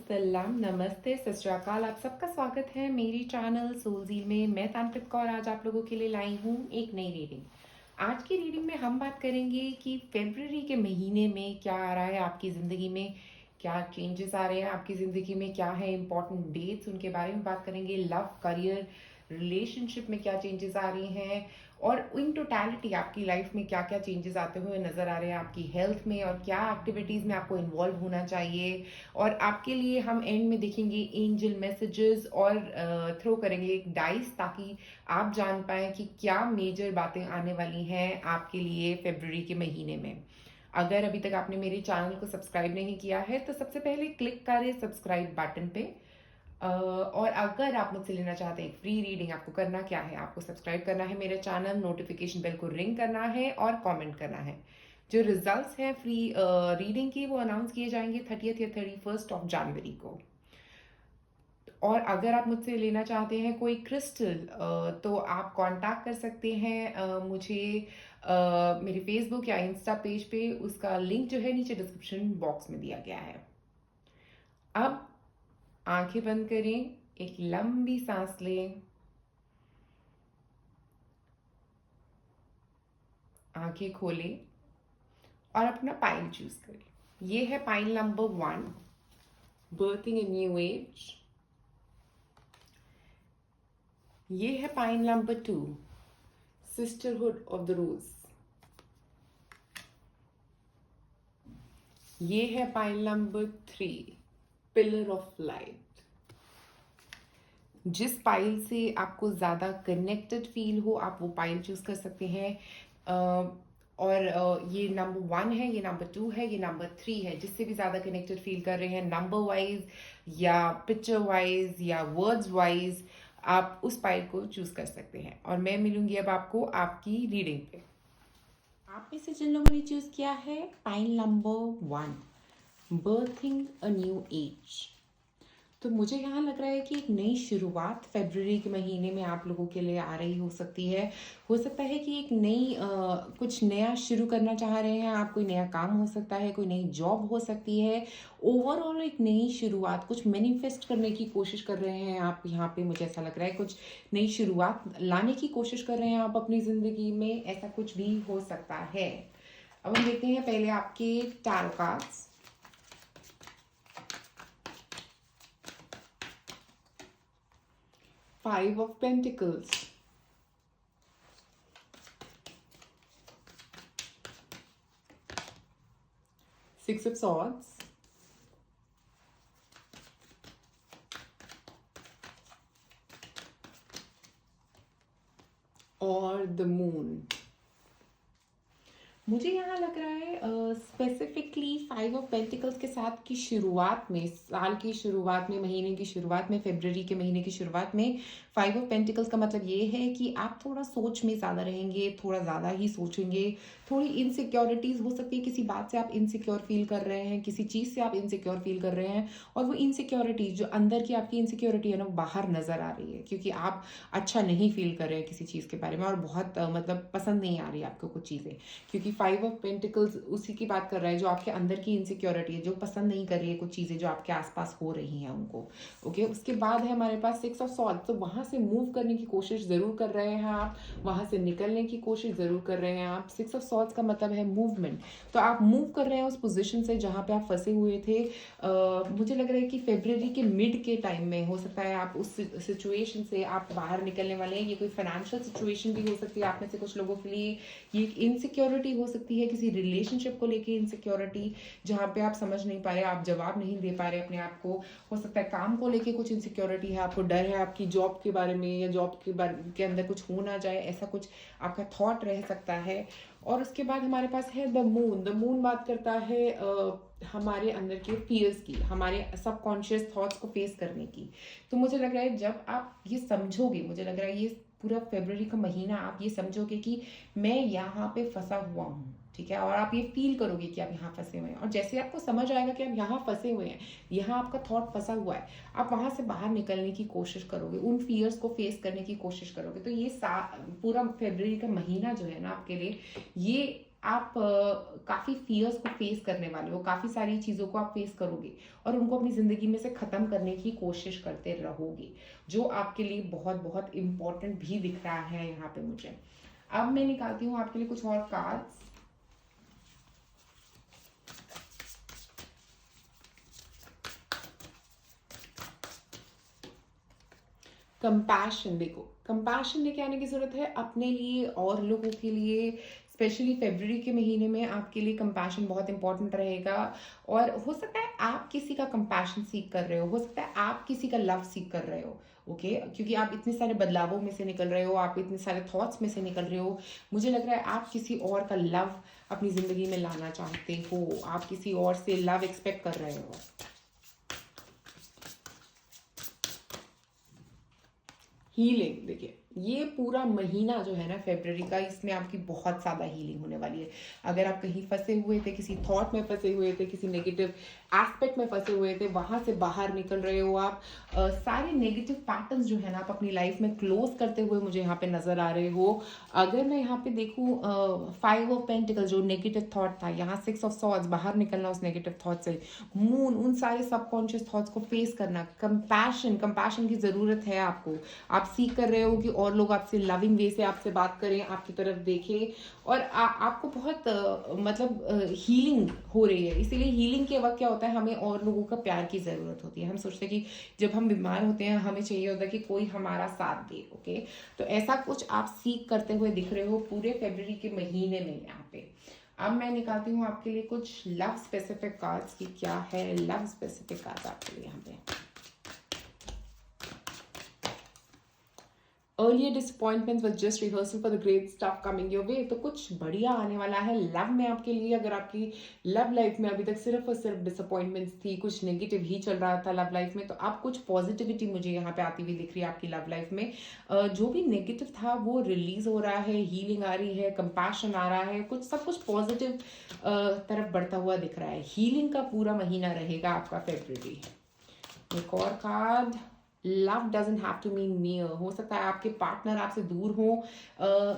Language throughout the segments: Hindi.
सलाम, नमस्ते, सत श्री अकाल। आप सबका स्वागत है मेरी चैनल सोलज़ील में। मैं तांत्रिक कौर आज आप लोगों के लिए लाई हूँ एक नई रीडिंग। आज की रीडिंग में हम बात करेंगे कि फरवरी के महीने में क्या आ रहा है आपकी ज़िंदगी में, क्या चेंजेस आ रहे हैं आपकी ज़िंदगी में, क्या है इंपॉर्टेंट डेट्स, उनके बारे में बात करेंगे। लव, करियर, रिलेशनशिप में क्या चेंजेस आ रही हैं और इन टोटलिटी आपकी लाइफ में क्या क्या चेंजेस आते हुए नज़र आ रहे हैं आपकी हेल्थ में, और क्या एक्टिविटीज़ में आपको इन्वॉल्व होना चाहिए। और आपके लिए हम एंड में देखेंगे एंजल मैसेजेस और थ्रो करेंगे एक डाइस, ताकि आप जान पाएँ कि क्या मेजर बातें आने वाली हैं आपके लिए फरवरी के महीने में। अगर अभी तक आपने मेरे चैनल को सब्सक्राइब नहीं किया है तो सबसे पहले क्लिक करें सब्सक्राइब बटन पे। और अगर आप मुझसे लेना चाहते हैं एक फ्री रीडिंग, आपको करना क्या है, आपको सब्सक्राइब करना है मेरे चैनल, नोटिफिकेशन बेल को रिंग करना है और कमेंट करना है। जो रिजल्ट्स हैं फ्री रीडिंग की वो अनाउंस किए जाएंगे 30th या 31st ऑफ जनवरी को। और अगर आप मुझसे लेना चाहते हैं कोई क्रिस्टल तो आप कांटेक्ट कर सकते हैं मुझे मेरे फेसबुक या इंस्टा पेज पे। उसका लिंक जो है नीचे डिस्क्रिप्शन बॉक्स में दिया गया है। अब आंखें बंद करें, एक लंबी सांस लें, आंखें खोलें और अपना पाइल चूज करें। ये है pile number 1, birthing a new age. ये है pile number 2, sisterhood of the rose. ये है pile number 3, pillar of light. जिस पाइल से आपको ज़्यादा कनेक्टेड फील हो आप वो पाइल चूज कर सकते हैं। और ये नंबर 1 है, ये नंबर 2 है, ये नंबर 3 है। जिससे भी ज़्यादा कनेक्टेड फील कर रहे हैं नंबर वाइज या पिक्चर वाइज या वर्ड्स वाइज, आप उस पाइल को चूज कर सकते हैं। और मैं मिलूंगी अब आपको आपकी रीडिंग पे। आप में से जिन लोगों ने चूज किया है pile number 1, berthing a new age, तो मुझे यहाँ लग रहा है कि एक नई शुरुआत फरवरी के महीने में आप लोगों के लिए आ रही हो सकती है। हो सकता है कि एक नई कुछ नया शुरू करना चाह रहे हैं आप, कोई नया काम हो सकता है, कोई नई जॉब हो सकती है। ओवरऑल एक नई शुरुआत, कुछ मैनिफेस्ट करने की कोशिश कर रहे हैं आप यहाँ पे। मुझे ऐसा लग रहा है कुछ नई शुरुआत लाने की कोशिश कर रहे हैं आप अपनी ज़िंदगी में, ऐसा कुछ भी हो सकता है। अब हम देखते हैं पहले आपके tarot cards. 5 of Pentacles, 6 of Swords, और द मून। मुझे यहाँ लग रहा है स्पेसिफिकली 5 ऑफ पेंटिकल्स के साथ की शुरुआत में, साल की शुरुआत में, महीने की शुरुआत में, फरवरी के महीने की शुरुआत में 5 ऑफ पेंटिकल्स का मतलब ये है कि आप थोड़ा सोच में ज़्यादा रहेंगे, थोड़ा ज़्यादा ही सोचेंगे। थोड़ी इनसिक्योरिटीज़ हो सकती है, किसी बात से आप इनसिक्योर फील कर रहे हैं, किसी चीज़ से आप इनसिक्योर फील कर रहे हैं, और वो इनसिक्योरिटीज जो अंदर की आपकी इनसिक्योरिटी है ना, बाहर नज़र आ रही है, क्योंकि आप अच्छा नहीं फील कर रहे हैं किसी चीज़ के बारे में, और बहुत मतलब पसंद नहीं आ रही है आपको कुछ चीज़ें। क्योंकि 5 ऑफ पेंटिकल्स उसी की बात कर रहा है जो आपके अंदर की इनसिक्योरिटी है, जो पसंद नहीं कर रही है कुछ चीज़ें जो आपके आसपास हो रही हैं उनको। ओके, उसके बाद है हमारे पास 6 ऑफ सॉर्ड्स। तो वहाँ से मूव करने की कोशिश ज़रूर कर रहे हैं आप, वहाँ से निकलने की कोशिश ज़रूर कर रहे हैं आप। 6 ऑफ सॉर्ड्स का मतलब है मूवमेंट। तो आप मूव कर रहे हैं उस पोजिशन से जहाँ पे आप फंसे हुए थे। मुझे लग रहा है कि फरवरी के मिड के टाइम में हो सकता है आप उस सिचुएशन से आप बाहर निकलने वाले हैं। ये कोई फाइनेंशियल सिचुएशन भी हो सकती है आप में से कुछ लोगों के लिए। ये एक इनसिक्योरिटी हो सकती है, किसी रिलेशनशिप को लेके इनसिक्योरिटी, जहाँ पे आप समझ नहीं पा रहे, आप जवाब नहीं दे पा रहे अपने आप को। हो सकता है काम को लेके कुछ इनसिक्योरिटी है, आपको डर है आपकी जॉब के बारे में, या जॉब के बारे के अंदर कुछ हो ना जाए, ऐसा कुछ आपका थॉट रह सकता है। और उसके बाद हमारे पास है द मून। द मून बात करता है हमारे अंदर के फियर्स की, हमारे सबकॉन्शियस थॉट्स को फेस करने की। तो मुझे लग रहा है जब आप ये समझोगे, मुझे लग रहा है ये पूरा फरवरी का महीना आप ये समझोगे कि मैं यहाँ पे फंसा हुआ हूँ, ठीक है, और आप ये फील करोगे कि आप यहाँ फंसे हुए हैं। और जैसे आपको समझ आएगा कि आप यहाँ फंसे हुए हैं, यहाँ आपका थॉट फंसा हुआ है, आप वहाँ से बाहर निकलने की कोशिश करोगे, उन फियर्स को फेस करने की कोशिश करोगे। तो ये पूरा फरवरी का महीना जो है ना आपके लिए, ये आप काफ़ी फियर्स को फेस करने वाले हो, काफ़ी सारी चीज़ों को आप फेस करोगे और उनको अपनी ज़िंदगी में से ख़त्म करने की कोशिश करते रहोगे, जो आपके लिए बहुत बहुत इम्पोर्टेंट भी दिख रहा है यहाँ पे मुझे। अब मैं निकालती हूँ आपके लिए कुछ और कार्ड्स। कंपैशन, देखो कंपैशन लेके आने की ज़रूरत है अपने लिए और लोगों के लिए। स्पेशली फेब्रुअरी के महीने में आपके लिए कंपैशन बहुत इंपॉर्टेंट रहेगा। और हो सकता है आप किसी का कंपैशन सीख कर रहे हो सकता है आप किसी का लव सीख कर रहे हो। ओके, क्योंकि आप इतने सारे बदलावों में से निकल रहे हो, आप इतने सारे थॉट्स में से निकल रहे हो। मुझे लग रहा है आप किसी और का लव अपनी ज़िंदगी में लाना चाहते हो, आप किसी और से लव एक्सपेक्ट कर रहे हो। हीलिंग, देखिए ये पूरा महीना जो है ना फरवरी का, इसमें आपकी बहुत ज़्यादा हीलिंग होने वाली है। अगर आप कहीं फंसे हुए थे, किसी थॉट में फंसे हुए थे, किसी नेगेटिव एस्पेक्ट में फंसे हुए थे, वहां से बाहर निकल रहे हो आप। सारे नेगेटिव पैटर्न्स जो है ना आप अपनी लाइफ में क्लोज करते हुए मुझे यहाँ पे नजर आ रहे हो। अगर मैं यहाँ पे देखूँ 5 ऑफ पेंटिकल जो नेगेटिव थॉट था, यहाँ 6 ऑफ सॉर्ड्स, बाहर निकलना उस नेगेटिव थॉट से। मून, उन सारे सबकॉन्शियस थॉट्स को फेस करना। कंपैशन की ज़रूरत है आपको। आप सीख कर रहे हो कि और लोग आपसे लविंग वे से आपसे बात करें, आपकी तरफ देखें। और आपको बहुत मतलब हीलिंग हो रही है। इसीलिए हीलिंग के वक्त क्या होता है, हमें और लोगों का प्यार की ज़रूरत होती है। हम सोचते हैं कि जब हम बीमार होते हैं हमें चाहिए होता है कि कोई हमारा साथ दे। ओके, तो ऐसा कुछ आप सीख करते हुए दिख रहे हो पूरे फरवरी के महीने में यहाँ पे। अब मैं निकालती हूँ आपके लिए कुछ लव स्पेसिफिक कार्ड्स की क्या है लव स्पेसिफिक कार्ड्स आपके लिए यहाँ पे। Earlier disappointments was just rehearsal for the great stuff coming your way. तो कुछ बढ़िया आने वाला है लव में आपके लिए। अगर आपकी लव लाइफ में अभी तक सिर्फ और सिर्फ डिसअपॉइंटमेंट्स थी, कुछ नेगेटिव ही चल रहा था लव लाइफ में, तो अब कुछ पॉजिटिविटी मुझे यहाँ पे आती हुई दिख रही है आपकी लव लाइफ में। जो भी नेगेटिव था वो रिलीज हो रहा है, हीलिंग आ रही है, कंपैशन आ रहा है, कुछ सब कुछ पॉजिटिव तरफ बढ़ता हुआ दिख रहा है। हीलिंग का पूरा महीना रहेगा आपका फरवरी। एक और card, love doesn't have to mean near. हो सकता है आपके पार्टनर आपसे दूर हो,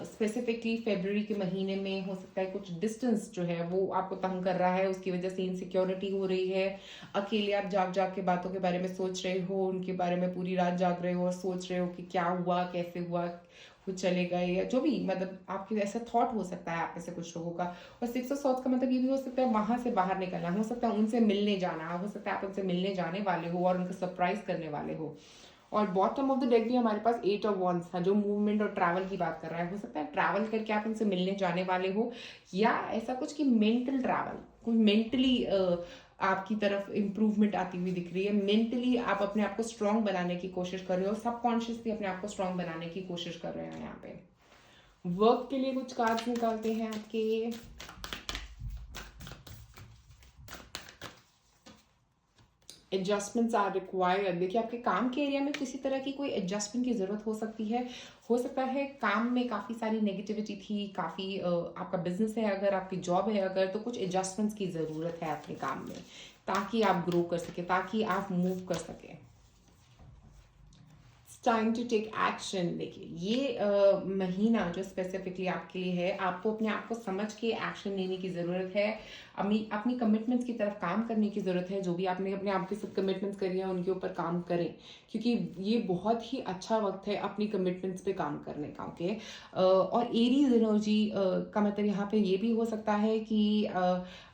स्पेसिफिकली फरवरी के महीने में। हो सकता है कुछ डिस्टेंस जो है वो आपको तंग कर रहा है, उसकी वजह से इनसिक्योरिटी हो रही है। अकेले आप जाग जाग के बातों के बारे में सोच रहे हो, उनके बारे में पूरी रात जाग रहे हो और सोच रहे हो कि क्या हुआ, कैसे हुआ, कुछ चले गए, या जो भी मतलब आपके ऐसा थॉट हो सकता है आप में से कुछ लोगों का। और 6 ऑफ सॉर्ड्स का मतलब ये भी हो सकता है वहां से बाहर निकलना, हो सकता है उनसे मिलने जाना, हो सकता है आप उनसे मिलने जाने वाले हो और उनको सरप्राइज करने वाले हो। और बॉटम ऑफ द डेक भी हमारे पास 8 ऑफ वॉन्ड्स है जो मूवमेंट और ट्रैवल की बात कर रहा है। हो सकता है ट्रैवल करके आप उनसे मिलने जाने वाले हो, या ऐसा कुछ कि मेंटल ट्रैवल, कुछ मेंटली आपकी तरफ इम्प्रूवमेंट आती हुई दिख रही है। मेंटली आप अपने आप को स्ट्रांग बनाने की कोशिश कर रहे हो, सबकॉन्शियसली अपने आप को स्ट्रांग बनाने की कोशिश कर रहे हो। यहाँ पे वर्क के लिए कुछ कार्ड्स निकालते हैं आपके। Adjustments are required. देखिए आपके काम के एरिया में किसी तरह की कोई एडजस्टमेंट की ज़रूरत हो सकती है। हो सकता है काम में काफ़ी सारी नेगेटिविटी थी, काफ़ी आपका बिजनेस है अगर, आपकी जॉब है अगर, तो कुछ एडजस्टमेंट्स की ज़रूरत है अपने काम में, ताकि आप ग्रो कर सके, ताकि आप मूव कर सकें। Time to take action. देखिए ये महीना जो स्पेसिफिकली आपके लिए है, आपको अपने आप को समझ के एक्शन लेने की ज़रूरत है। अपनी अपनी कमिटमेंट्स की तरफ काम करने की ज़रूरत है। जो भी आपने अपने आप के साथ कमिटमेंट्स करी हैं उनके ऊपर काम करें, क्योंकि ये बहुत ही अच्छा वक्त है अपनी कमिटमेंट्स पे काम करने का। ओके, और एरीज एनर्जी का मतलब यहाँ पे ये भी हो सकता है कि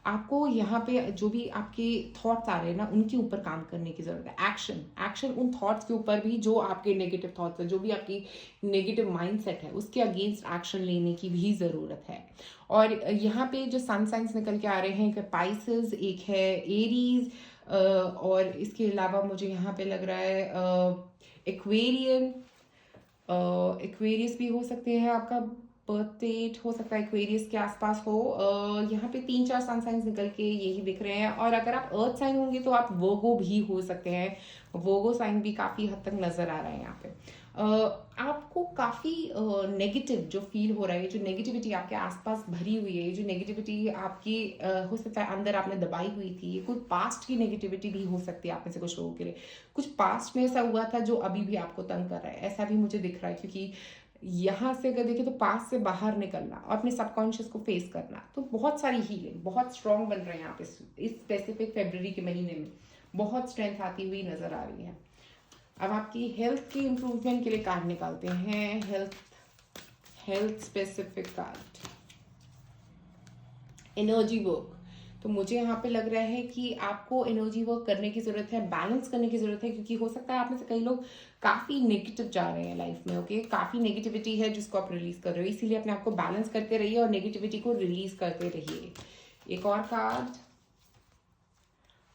आपको यहाँ पे जो भी आपके थॉट्स आ रहे हैं ना उनके ऊपर काम करने की ज़रूरत है। एक्शन, एक्शन उन थॉट्स के ऊपर भी जो आपके नेगेटिव थॉट्स है, जो भी आपकी नेगेटिव माइंडसेट है, उसके अगेंस्ट एक्शन लेने की भी ज़रूरत है। और यहाँ पे जो सन साइंस निकल के आ रहे हैं, एक पाइसेस, एक है एरीज, और इसके अलावा मुझे यहाँ पे लग रहा है एक्वेरियन, एक्वेरियस भी हो सकते हैं, आपका बर्थ डेट हो सकता है एक्वेरियस के आसपास हो। यहाँ पे 3-4 सन साइंस निकल के यही दिख रहे हैं। और अगर आप अर्थ साइन होंगे तो आप वर्गो भी हो सकते हैं, वर्गो साइन भी काफ़ी हद तक नज़र आ रहा है यहाँ पे। आपको काफ़ी नेगेटिव जो फील हो रहा है, जो नेगेटिविटी आपके आसपास भरी हुई है, जो नेगेटिविटी आपकी हो सकता है अंदर आपने दबाई हुई थी, ये कुछ पास्ट की नेगेटिविटी भी हो सकती है आप में से कुछ लोगों के लिए। कुछ पास्ट में ऐसा हुआ था जो अभी भी आपको तंग कर रहा है, ऐसा भी मुझे दिख रहा है। क्योंकि यहाँ से अगर देखें तो पास से बाहर निकलना और अपने सबकॉन्शियस को फेस करना, तो बहुत सारी हीलिंग, बहुत स्ट्रॉन्ग बन रहे हैं आप इस स्पेसिफिक फेब्रवरी के महीने में, बहुत स्ट्रेंथ आती हुई नजर आ रही है। अब आपकी हेल्थ की इम्प्रूवमेंट के लिए कार्ड निकालते हैं, health specific card, energy work. तो मुझे यहाँ पे लग रहा है कि आपको एनर्जी वर्क करने की ज़रूरत है, बैलेंस करने की ज़रूरत है, क्योंकि हो सकता है आप में से कई लोग काफ़ी नेगेटिव जा रहे हैं लाइफ में। ओके, काफ़ी नेगेटिविटी है जिसको आप रिलीज कर रहे हो, इसीलिए अपने आप को बैलेंस करते रहिए और नेगेटिविटी को रिलीज करते रहिए। एक और कार्ड,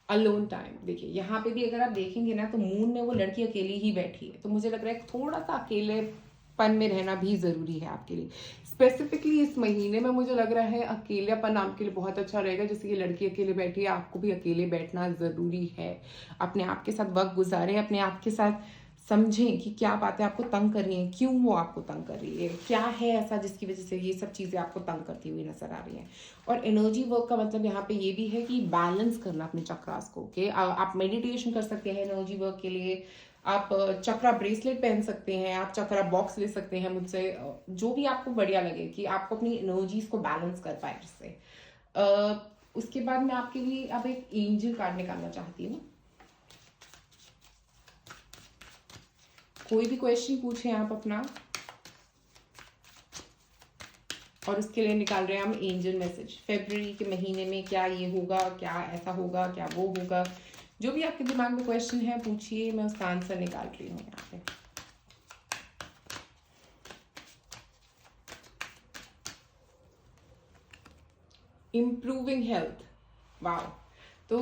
अलोन टाइम। देखिए यहाँ पे भी अगर आप देखेंगे ना तो मून में वो लड़की अकेली ही बैठी है, तो मुझे लग रहा है थोड़ा सा अकेलेपन में रहना भी ज़रूरी है आपके लिए। स्पेसिफिकली इस महीने में मुझे लग रहा है अकेलापन आपके लिए बहुत अच्छा रहेगा। जैसे कि लड़की अकेले बैठी है, आपको भी अकेले बैठना ज़रूरी है। अपने आप के साथ वक्त गुजारें, अपने आप के साथ समझें कि क्या बातें आपको तंग कर रही हैं, क्यों वो आपको तंग कर रही है, क्या है ऐसा जिसकी वजह से ये सब चीज़ें आपको तंग करती हुई नजर आ रही हैं। और एनर्जी वर्क का मतलब यहाँ पे ये भी है कि बैलेंस करना अपने चक्रास को। ओके, आप मेडिटेशन कर सकते हैं एनर्जी वर्क के लिए, आप चक्रा ब्रेसलेट पहन सकते हैं, आप चक्रा बॉक्स ले सकते हैं मुझसे, जो भी आपको बढ़िया लगे कि आपको अपनी एनर्जीज को बैलेंस कर पाए जिससे। उसके बाद मैं आपके लिए अब एक एंजल कार्ड निकालना चाहती हूँ। कोई भी क्वेश्चन पूछें आप अपना, और उसके लिए निकाल रहे हैं हम एंजल मैसेज। फेब्रुअरी के महीने में क्या ये होगा, क्या ऐसा होगा, क्या वो होगा, जो भी आपके दिमाग में क्वेश्चन है पूछिए, मैं उसका आंसर निकाल रही हूँ यहाँ पे। इम्प्रूविंग हेल्थ, वाह। तो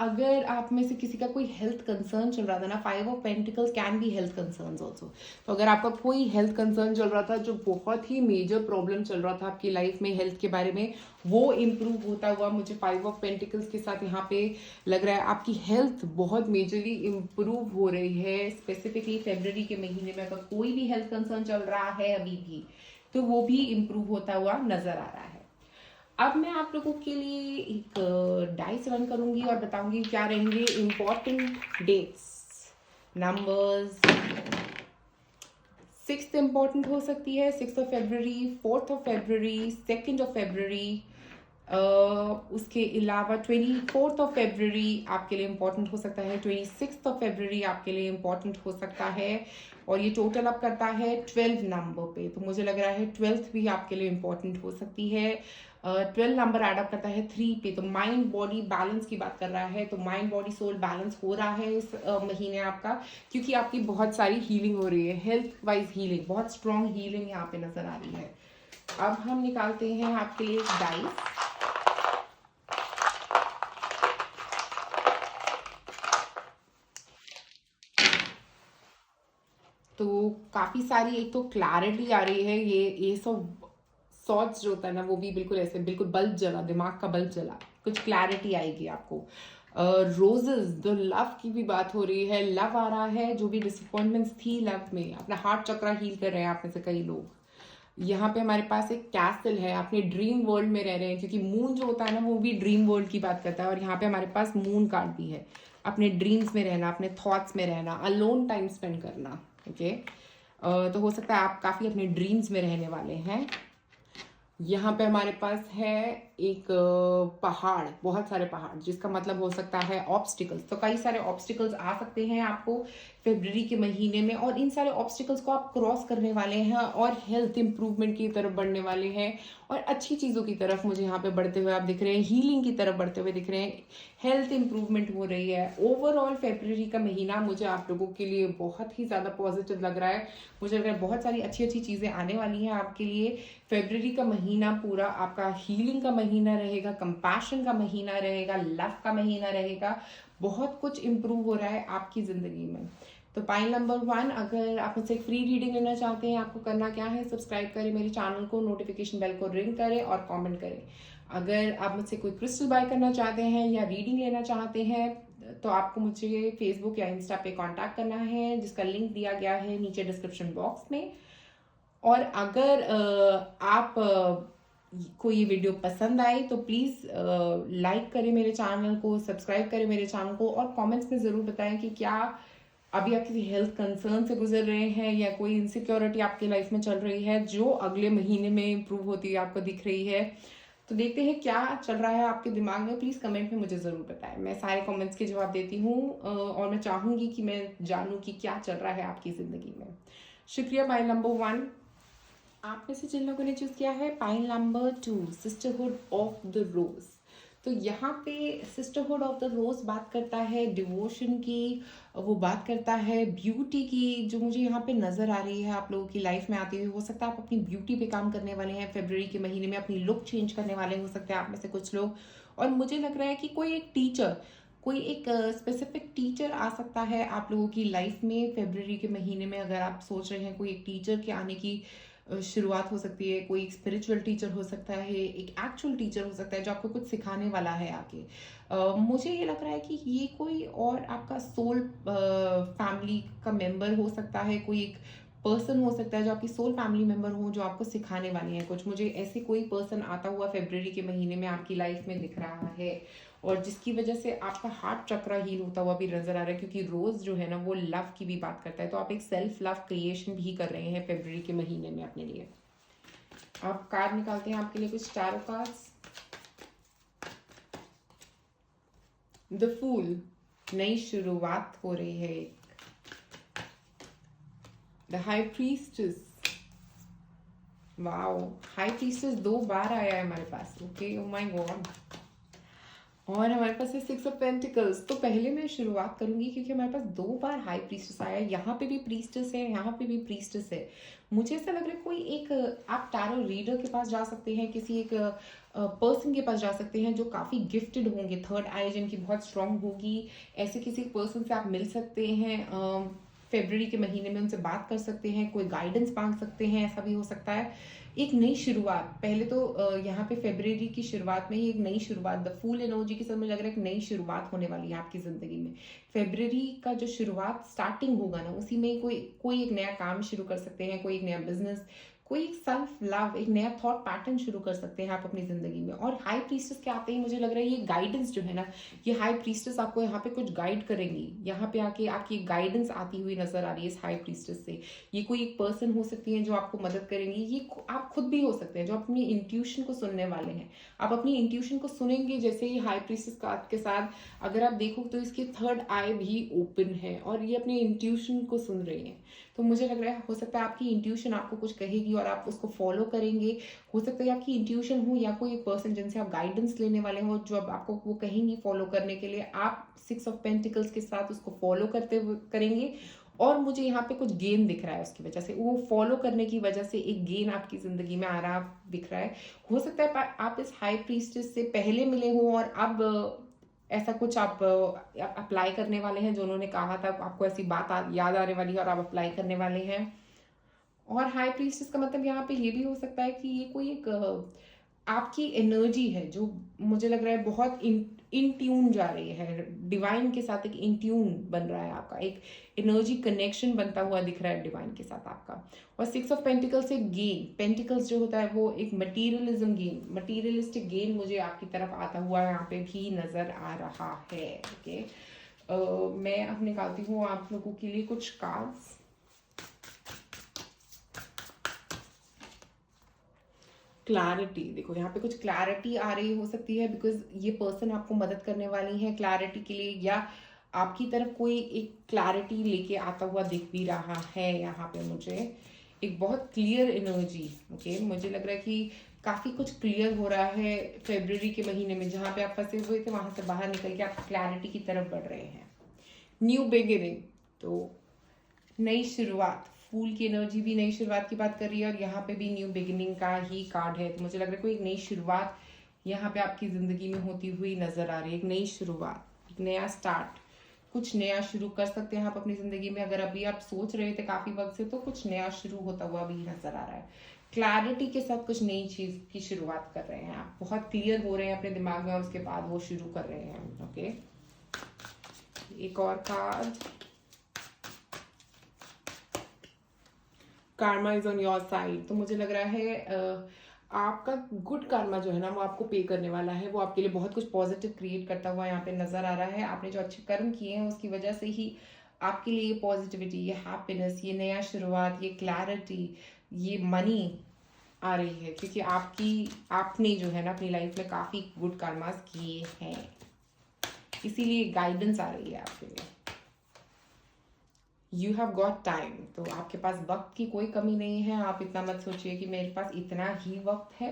अगर आप में से किसी का कोई हेल्थ कंसर्न चल रहा था ना, 5 of pentacles can be health concerns also. तो अगर आपका कोई हेल्थ कंसर्न चल रहा था, जो बहुत ही मेजर प्रॉब्लम चल रहा था आपकी लाइफ में हेल्थ के बारे में, वो इम्प्रूव होता हुआ मुझे 5 ऑफ पेंटिकल्स के साथ यहाँ पे लग रहा है। आपकी हेल्थ बहुत मेजरली इम्प्रूव हो रही है। स्पेसिफिकली फेब्रुअरी के महीने में अगर कोई भी हेल्थ कंसर्न चल रहा है अभी भी, तो वो भी इम्प्रूव होता हुआ नजर आ रहा है। अब मैं आप लोगों के लिए एक डाइस रन करूंगी और बताऊंगी क्या रहेंगे important dates, numbers. 6th important हो सकती है, 6th of February, 4th of February, 2nd of February. उसके अलावा 24th ऑफ फेब्रुअरी आपके लिए इम्पॉर्टेंट हो सकता है, 26th ऑफ फेब्रुअरी आपके लिए इम्पॉर्टेंट हो सकता है, और ये टोटल अप करता है 12 नंबर पे। तो मुझे लग रहा है 12th भी आपके लिए इम्पॉर्टेंट हो सकती है। 12 नंबर एडअप करता है 3 पे, तो माइंड बॉडी बैलेंस की बात कर रहा है। तो माइंड बॉडी सोल बैलेंस हो रहा है इस महीने आपका, क्योंकि आपकी बहुत सारी हीलिंग हो रही है, हेल्थ वाइज हीलिंग, बहुत स्ट्रॉन्ग हीलिंग यहाँ पे नजर आ रही है। अब हम निकालते हैं आपके लिए एक डाइस। तो काफी सारी एक तो क्लैरिटी आ रही है, ये सब सॉर्ट्स जो होता है ना, वो भी बिल्कुल ऐसे, बिल्कुल बल्ब जला, दिमाग का बल्ब जला, कुछ क्लैरिटी आएगी आपको। रोजेस, द लव की भी बात हो रही है, लव आ रहा है। जो भी डिसअपॉइंटमेंट्स थी लव में, अपना हार्ट चक्रा हील कर रहे हैं आप में से कई लोग। यहाँ पे हमारे पास एक कैसल है, अपने ड्रीम वर्ल्ड में रह रहे हैं, क्योंकि मून जो होता है ना वो भी ड्रीम वर्ल्ड की बात करता है। और यहाँ पे हमारे पास मून कार्ड भी है, अपने ड्रीम्स में रहना, अपने थॉट्स में रहना, अलोन टाइम स्पेंड करना। ओके, तो हो सकता है आप काफ़ी अपने ड्रीम्स में रहने वाले हैं। यहाँ पे हमारे पास है एक पहाड़, बहुत सारे पहाड़, जिसका मतलब हो सकता है ऑब्स्टिकल्स। तो कई सारे ऑब्स्टिकल्स आ सकते हैं आपको फरवरी के महीने में, और इन सारे ऑब्स्टिकल्स को आप क्रॉस करने वाले हैं और हेल्थ इंप्रूवमेंट की तरफ बढ़ने वाले हैं, और अच्छी चीज़ों की तरफ मुझे यहाँ पे बढ़ते हुए आप दिख रहे हैं, हीलिंग की तरफ बढ़ते हुए दिख रहे हैं, हेल्थ इंप्रूवमेंट हो रही है। ओवरऑल फरवरी का महीना मुझे आप लोगों के लिए बहुत ही ज़्यादा पॉजिटिव लग रहा है। मुझे लग रहा है बहुत सारी अच्छी अच्छी चीज़ें आने वाली हैं आपके लिए। फरवरी का महीना पूरा आपका हीलिंग का महीना रहेगा, कंपैशन का महीना रहेगा, लव का महीना रहेगा। बहुत कुछ इम्प्रूव हो रहा है आपकी ज़िंदगी में। तो पॉइंट नंबर 1, अगर आप मुझसे एक फ्री रीडिंग लेना चाहते हैं, आपको करना क्या है, सब्सक्राइब करें मेरे चैनल को, नोटिफिकेशन बेल को रिंग करें और कमेंट करें। अगर आप मुझसे कोई क्रिस्टल बाय करना चाहते हैं या रीडिंग लेना चाहते हैं, तो आपको मुझे फेसबुक या इंस्टा पे कांटेक्ट करना है, जिसका लिंक दिया गया है नीचे डिस्क्रिप्शन बॉक्स में। और अगर आप को ये वीडियो पसंद आई तो प्लीज़ लाइक करें मेरे चैनल को, सब्सक्राइब करें मेरे चैनल को, और कमेंट्स में ज़रूर बताएं कि क्या अभी आप किसी हेल्थ कंसर्न से गुजर रहे हैं या कोई इनसिक्योरिटी आपकी लाइफ में चल रही है जो अगले महीने में इम्प्रूव होती है आपको दिख रही है। तो देखते हैं क्या चल रहा है आपके दिमाग में, प्लीज़ कमेंट में मुझे ज़रूर बताएं। मैं सारे कमेंट्स के जवाब देती हूँ और मैं चाहूँगी कि मैं जानूँ कि क्या चल रहा है आपकी ज़िंदगी में। शुक्रिया पाइल नंबर 1। आप में से जिन लोगों ने चूज़ किया है pile number 2, sisterhood of the rose. तो यहाँ पे सिस्टरहुड ऑफ द रोज बात करता है डिवोशन की, वो बात करता है ब्यूटी की, जो मुझे यहाँ पे नज़र आ रही है आप लोगों की लाइफ में आती हुई। हो सकता है आप अपनी ब्यूटी पे काम करने वाले हैं फरवरी के महीने में, अपनी लुक चेंज करने वाले हो सकते हैं आप में से कुछ लोग। और मुझे लग रहा है कि कोई एक टीचर, कोई एक स्पेसिफिक टीचर आ सकता है आप लोगों की लाइफ में फरवरी के महीने में। अगर आप सोच रहे हैं कोई एक टीचर के आने की शुरुआत हो सकती है, कोई एक स्पिरिचुअल टीचर हो सकता है, एक एक्चुअल टीचर हो सकता है जो आपको कुछ सिखाने वाला है आके। मुझे ये लग रहा है कि ये कोई और आपका सोल फैमिली का मेंबर हो सकता है, कोई एक पर्सन हो सकता है जो आपकी सोल फैमिली मेंबर हो, जो आपको सिखाने वाले हैं कुछ। मुझे ऐसे कोई पर्सन आता हुआ फरवरी के महीने में आपकी लाइफ में दिख रहा है और जिसकी वजह से आपका हार्ट चक्रा हील होता हुआ भी नजर आ रहा है, क्योंकि रोज जो है ना वो लव की भी बात करता है। तो आप एक सेल्फ लव क्रिएशन भी कर रहे हैं फरवरी के महीने में अपने लिए। आप कार्ड निकालते हैं आपके लिए कुछ टैरो कार्ड्स। द फूल, नई शुरुआत हो रही है। The high priestess, wow, high priestess 2 बार आया है हमारे पास। Okay, oh my god. और हमारे पास है 6 ऑफ पेंटिकल्स। तो पहले मैं शुरुआत करूंगी क्योंकि हमारे पास 2 बार हाई प्रीस्टेस आया है। यहाँ पे भी प्रीस्टेस है, यहाँ पे भी प्रीस्टेस है। मुझे ऐसा लग रहा है कोई एक, आप टैरो रीडर के पास जा सकते हैं, किसी एक पर्सन के पास जा सकते हैं जो काफ़ी गिफ्टेड होंगे, थर्ड आई जिनकी बहुत स्ट्रांग होगी। ऐसे किसी पर्सन से आप मिल सकते हैं फरवरी के महीने में, उनसे बात कर सकते हैं, कोई गाइडेंस मांग सकते हैं, ऐसा भी हो सकता है। एक नई शुरुआत, पहले तो यहाँ पे फरवरी की शुरुआत में ही एक नई शुरुआत, द फूल एनर्जी के साथ मुझे लग रहा है एक नई शुरुआत होने वाली है आपकी जिंदगी में। फरवरी का जो शुरुआत स्टार्टिंग होगा ना, उसी में कोई कोई एक नया काम शुरू कर सकते हैं, कोई एक नया बिजनेस, कोई एक सेल्फ लव, एक नया थॉट पैटर्न शुरू कर सकते हैं आप अपनी जिंदगी में। और हाई प्रीस्टेस के आते ही मुझे लग रहा है ये गाइडेंस जो है ना, ये हाई प्रीस्टेस आपको यहाँ पे कुछ गाइड करेंगी। यहाँ पे आके आपकी गाइडेंस आती हुई नजर आ रही है इस हाई प्रीस्टेस से। ये कोई एक पर्सन हो सकती है जो आपको मदद करेंगी, ये आप खुद भी हो सकते हैं जो अपनी इंट्यूशन को सुनने वाले हैं। आप अपनी इंट्यूशन को सुनेंगे। जैसे ही हाई प्रीस्टेस कार्ड के साथ अगर आप देखो तो इसकी थर्ड आई भी ओपन है और ये अपनी इंट्यूशन को सुन रही है। तो मुझे लग रहा है हो सकता है आपकी इंट्यूशन आपको कुछ कहेगी और आप उसको फॉलो करेंगे। हो सकता है आपकी इंट्यूशन हो या कोई एक पर्सन जिनसे आप गाइडेंस लेने वाले हो, जो अब आपको वो कहेंगी फॉलो करने के लिए, आप 6 ऑफ पेंटिकल्स के साथ उसको फॉलो करते हुए करेंगे। और मुझे यहाँ पे कुछ गेन दिख रहा है उसकी वजह से, वो फॉलो करने की वजह से एक गेन आपकी जिंदगी में आ रहा दिख रहा है। हो सकता है आप इस हाई प्रीस्टेस से पहले मिले हो और अब ऐसा कुछ आप अप्लाई करने वाले हैं, जो उन्होंने कहा था आपको ऐसी बात याद आने वाली है और आप अप्लाई करने वाले हैं। और हाई प्रीस्टेस का मतलब यहाँ पे ये भी हो सकता है कि ये कोई एक आपकी एनर्जी है जो मुझे लग रहा है बहुत इन ट्यून जा रही है डिवाइन के साथ। एक इन ट्यून बन रहा है आपका, एक एनर्जी कनेक्शन बनता हुआ दिख रहा है डिवाइन के साथ आपका। और 6 ऑफ पेंटिकल्स एक गेन, पेंटिकल्स जो होता है वो एक मटीरियलिज्म गेन, मटीरियलिस्टिक गेन मुझे आपकी तरफ आता हुआ यहाँ पे भी नजर आ रहा है। ओके, मैं अब निकालती हूँ आप लोगों के लिए कुछ कार्ड्स। क्लैरिटी, देखो यहाँ पे कुछ क्लैरिटी आ रही हो सकती है बिकॉज ये पर्सन आपको मदद करने वाली है क्लैरिटी के लिए, या आपकी तरफ कोई एक क्लैरिटी लेके आता हुआ दिख भी रहा है। यहाँ पे मुझे एक बहुत क्लियर एनर्जी, ओके, मुझे लग रहा है कि काफ़ी कुछ क्लियर हो रहा है फरवरी के महीने में। जहाँ पे आप फंसे हुए थे वहाँ से बाहर निकल के आप क्लैरिटी की तरफ बढ़ रहे हैं। न्यू बिगिनिंग, तो नई शुरुआत, फूल की एनर्जी भी नई शुरुआत की बात कर रही है और यहाँ पे भी न्यू बिगिनिंग का ही कार्ड है। तो मुझे लग रहा है कोई एक नई शुरुआत यहाँ पे आपकी ज़िंदगी में होती हुई नज़र आ रही है। एक नई शुरुआत, एक नया स्टार्ट, कुछ नया शुरू कर सकते हैं आप अपनी ज़िंदगी में। अगर अभी आप सोच रहे थे काफ़ी वक्त से, तो कुछ नया शुरू होता हुआ भी नज़र आ रहा है। क्लैरिटी के साथ कुछ नई चीज़ की शुरुआत कर रहे हैं आप, बहुत क्लियर हो रहे हैं अपने दिमाग में और उसके बाद वो शुरू कर रहे हैं। ओके, एक और card, Karma is on your side. तो मुझे लग रहा है आपका गुड कार्मा जो है ना वो आपको पे करने वाला है, वो आपके लिए बहुत कुछ पॉजिटिव क्रिएट करता हुआ यहाँ पे नजर आ रहा है। आपने जो अच्छे कर्म किए हैं उसकी वजह से ही आपके लिए ये पॉजिटिविटी, ये हैप्पीनेस, ये नया शुरुआत, ये क्लैरिटी, ये मनी आ रही है, क्योंकि आपने जो है ना अपनी लाइफ में काफ़ी गुड कर्मास किए हैं, इसीलिए गाइडेंस आ रही है आपके लिए। यू हैव गॉट टाइम, तो आपके पास वक्त की कोई कमी नहीं है। आप इतना मत सोचिए कि मेरे पास इतना ही वक्त है,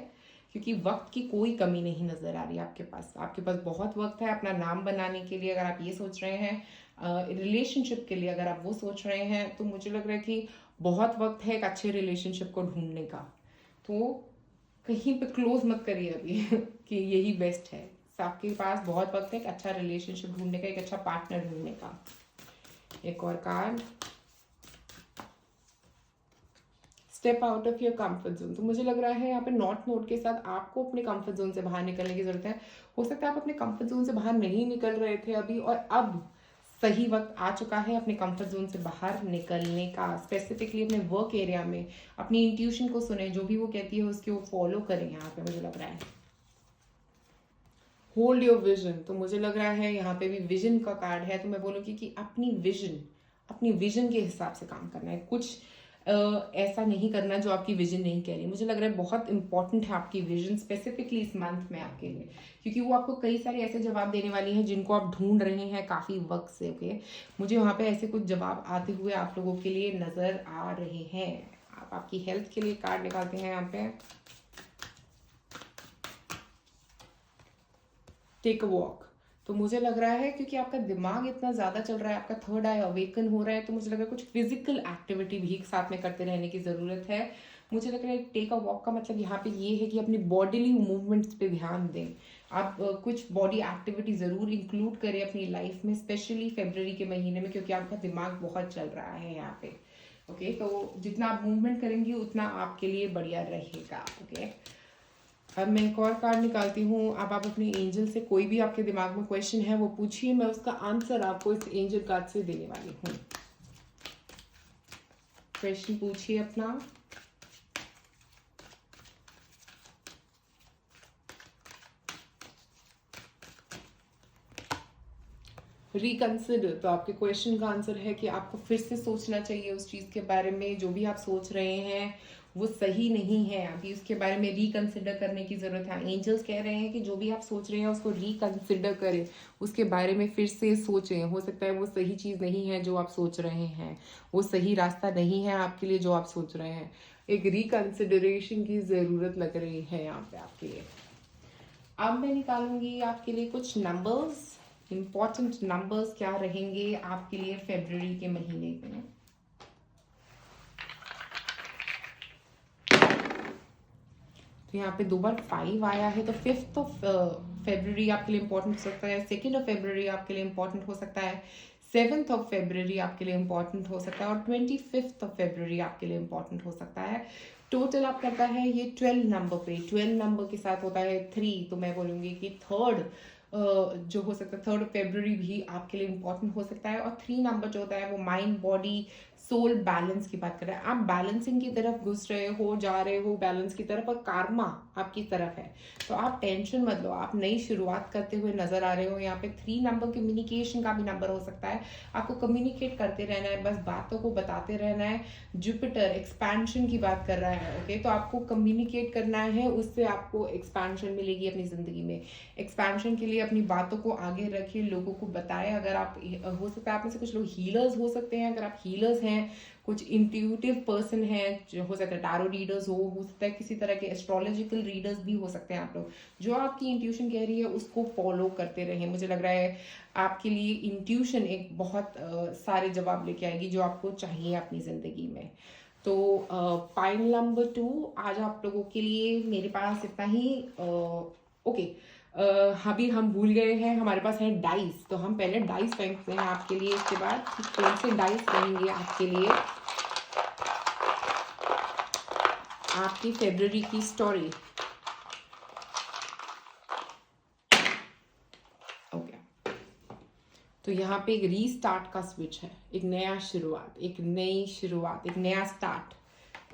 क्योंकि वक्त की कोई कमी नहीं नज़र आ रही है आपके पास। आपके पास बहुत वक्त है अपना नाम बनाने के लिए, अगर आप ये सोच रहे हैं। रिलेशनशिप के लिए अगर आप वो सोच रहे हैं, तो मुझे लग रहा है कि बहुत वक्त है एक अच्छे रिलेशनशिप को ढूंढने का। तो कहीं पे क्लोज मत करिए अभी कि यही बेस्ट है। आपके पास बहुत वक्त है एक अच्छा रिलेशनशिप ढूंढने का, एक अच्छा पार्टनर ढूंढने का। एक और card, step out of your comfort zone. तो मुझे लग रहा है यहाँ पे नॉट नोट के साथ आपको अपने कंफर्ट जोन से बाहर निकलने की जरूरत है। हो सकता है आप अपने कंफर्ट जोन से बाहर नहीं निकल रहे थे अभी, और अब सही वक्त आ चुका है अपने कंफर्ट जोन से बाहर निकलने का। स्पेसिफिकली अपने वर्क एरिया में अपनी इंट्यूशन को सुने, जो भी वो कहती है उसके वो फॉलो करें। यहाँ पे मुझे लग रहा है होल्ड योर विजन। तो मुझे लग रहा है यहाँ पे भी विजन का कार्ड है, तो मैं बोलूँगी कि अपनी विजन के हिसाब से काम करना है। कुछ ऐसा नहीं करना जो आपकी विजन नहीं कह रही। मुझे लग रहा है बहुत इंपॉर्टेंट है आपकी विजन स्पेसिफिकली इस मंथ में आपके लिए, क्योंकि वो आपको कई सारे ऐसे जवाब देने वाली हैं जिनको आप ढूंढ रहे हैं काफ़ी वक्त से। ओके, मुझे वहाँ पे ऐसे कुछ जवाब आते हुए आप लोगों के लिए नज़र आ रहे हैं। आप आपकी हेल्थ के लिए कार्ड निकालते हैं यहाँ पे, टेक अ वॉक। तो मुझे लग रहा है क्योंकि आपका दिमाग इतना ज़्यादा चल रहा है, आपका थर्ड आई अवेकन हो रहा है, तो मुझे लग रहा है कुछ फिजिकल एक्टिविटी भी साथ में करते रहने की ज़रूरत है। मुझे लग रहा है टेक अ वॉक का मतलब यहाँ पे ये है कि अपनी बॉडीली मूवमेंट्स पे ध्यान दें। आप कुछ बॉडी एक्टिविटी ज़रूर इंक्लूड करें अपनी लाइफ में, स्पेशली फरवरी के महीने में, क्योंकि आपका दिमाग बहुत चल रहा है यहाँ पे। ओके, तो जितना आप मूवमेंट करेंगे उतना आपके लिए बढ़िया रहेगा। ओके, अब मैं एक और कार्ड निकालती हूँ। अब आप अपने एंजल से कोई भी आपके दिमाग में क्वेश्चन है वो पूछिए, मैं उसका आंसर आपको इस एंजल कार्ड से देने वाली हूँ। क्वेश्चन पूछिए अपना। रिकंसिडर, तो आपके क्वेश्चन का आंसर है कि आपको फिर से सोचना चाहिए उस चीज़ के बारे में। जो भी आप सोच रहे हैं वो सही नहीं है, अभी उसके बारे में रिकंसिडर करने की ज़रूरत है। एंजल्स कह रहे हैं कि जो भी आप सोच रहे हैं उसको रिकंसिडर करें, उसके बारे में फिर से सोचें। हो सकता है वो सही चीज़ नहीं है जो आप सोच रहे हैं, वो सही रास्ता नहीं है आपके लिए जो आप सोच रहे हैं। एक रिकंसिडरेशन की ज़रूरत लग रही है यहाँ पे आपके लिए। अब मैं निकालूंगी आपके लिए कुछ नंबर्स, इंपॉर्टेंट नंबर्स क्या रहेंगे आपके लिए फरवरी के महीने में। तो यहाँ पे 2 बार 5 आया है, तो 5th ऑफ फरवरी आपके लिए इंपॉर्टेंट हो सकता है, 2nd ऑफ फरवरी आपके लिए इंपॉर्टेंट हो सकता है, 7th ऑफ फरवरी आपके लिए इंपॉर्टेंट हो सकता है, और 25th ऑफ फरवरी आपके लिए इंपॉर्टेंट हो सकता है। टोटल आप करता है ये 12 नंबर पे, 12 नंबर के साथ होता है 3, तो मैं बोलूँगी कि थर्ड जो हो सकता है 3rd फरवरी भी आपके लिए इंपॉर्टेंट हो सकता है। और 3 नंबर जो होता है वो माइंड बॉडी सोल बैलेंस की बात कर रहे हैं। आप बैलेंसिंग की तरफ घुस रहे हो, जा रहे हो बैलेंस की तरफ, और कार्मा आपकी तरफ है, तो आप टेंशन मत लो, आप नई शुरुआत करते हुए नजर आ रहे हो। यहाँ पे 3 नंबर कम्युनिकेशन का भी नंबर हो सकता है, आपको कम्युनिकेट करते रहना है, बस बातों को बताते रहना है। जुपिटर एक्सपेंशन की बात कर रहा है। ओके, तो आपको कम्युनिकेट करना है, उससे आपको एक्सपेंशन मिलेगी अपनी जिंदगी में। एक्सपेंशन के लिए अपनी बातों को आगे रखिए, लोगों को बताएं। अगर आप, हो सकता है आप में से कुछ लोग हीलर्स हो सकते हैं, अगर आप हीलर्स हैं, कुछ इंट्यूटिव पर्सन हैं, जो हो सकता है टैरो रीडर्स हो सकता है किसी तरह के एस्ट्रोलॉजिकल रीडर्स भी हो सकते हैं आप लोग। जो आपकी इंट्यूशन कह रही है उसको फॉलो करते रहें। मुझे लग रहा है आपके लिए इंट्यूशन एक बहुत सारे जवाब लेके आएगी जो आपको चाहिए अपनी ज़िंदगी में। तो पाइल नंबर 2 आज आप लोगों के लिए मेरे पास इतना ही। ओके, अभी हम भूल गए हैं, हमारे पास है डाइस, तो हम पहले डाइस फेंकते हैं आपके लिए, इसके बाद कौन से डाइस रहेंगे आपके लिए आपकी फरवरी की स्टोरी। ओके, तो यहाँ पे एक रीस्टार्ट का स्विच है, एक नया शुरुआत, एक नई शुरुआत, एक नया स्टार्ट।